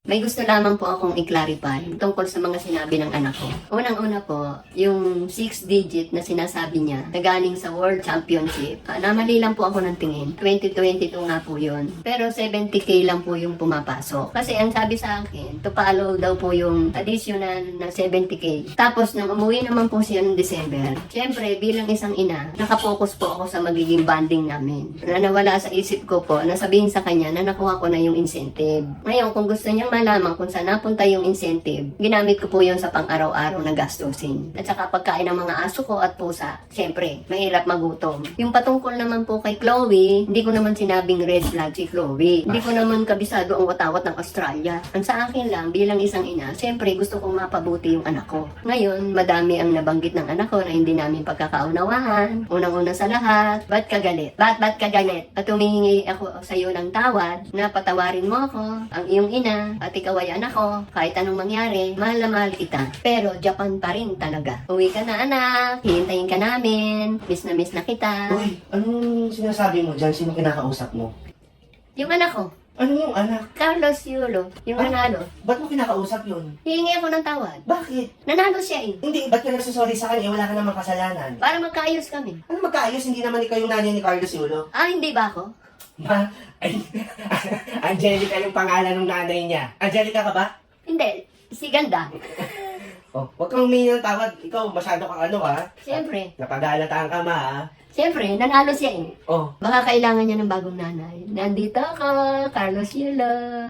May gusto lamang po akong i-clarify tungkol sa mga sinabi ng anak ko. Unang-una po, yung 6-digit na sinasabi niya na galing sa World Championship. Namali lang po ako ng tingin. 2022 nga po yun. Pero 70k lang po yung pumapasok. Kasi ang sabi sa akin, to follow daw po yung additional na 70k. Tapos nang umuwi naman po siya ng December, syempre bilang isang ina, nakapokus po ako sa magiging banding namin. Na nawala sa isip ko po na sabihin sa kanya na nakuha ko na yung incentive. Ngayon, kung gusto niya malaman kung saan napunta yung incentive, ginamit ko po yun sa pang-araw-araw na gastusin. At saka pagkain ng mga aso ko at pusa, syempre, mahirap magutom. Yung patungkol naman po kay Chloe, hindi ko naman sinabing red flag si Chloe. Hindi ko naman kabisado ang watawat ng Australia. Ang sa akin lang, bilang isang ina, syempre gusto kong mapabuti yung anak ko. Ngayon, madami ang nabanggit ng anak ko na hindi namin pagkakaunawahan. Unang-una sa lahat, ba't ka galit? Ba't ka galit? At humihingi ako sa iyo ng tawad na patawarin mo ako, ang iyong ina, at ikaw ay anak ko, kahit anong mangyari, mahal na mahal kita. Pero Japan pa rin talaga. Uwi ka na anak, hihintayin ka namin, miss na kita. Uy, anong sinasabi mo dyan? Sino kinakausap mo? Yung anak ko, Ano yung anak? Carlos Yulo, yung nanalo. Ba't mo kinakausap yun? Hihingi ako ng tawad. Bakit? Nanalo siya eh. Hindi, ba't ka nagsasorry sa kanya? Wala ka namang kasalanan. Para magkaayos kami. Ano magkaayos? Hindi naman ikaw yung nanay ni Carlos Yulo. Hindi ba ako? Ma, ay, Angelica yung pangalan ng nanay niya. Angelica ka ba? Hindi. Si Ganda. Oh, huwag kang humingi ng tawad. Ikaw, masyado kang ano ha? Siyempre. Napag-aalataan ka ma ha? Siyempre, nanalo siya eh. Oh, Baka kailangan niya ng bagong nanay. Nandito ako, Carlos Yulo.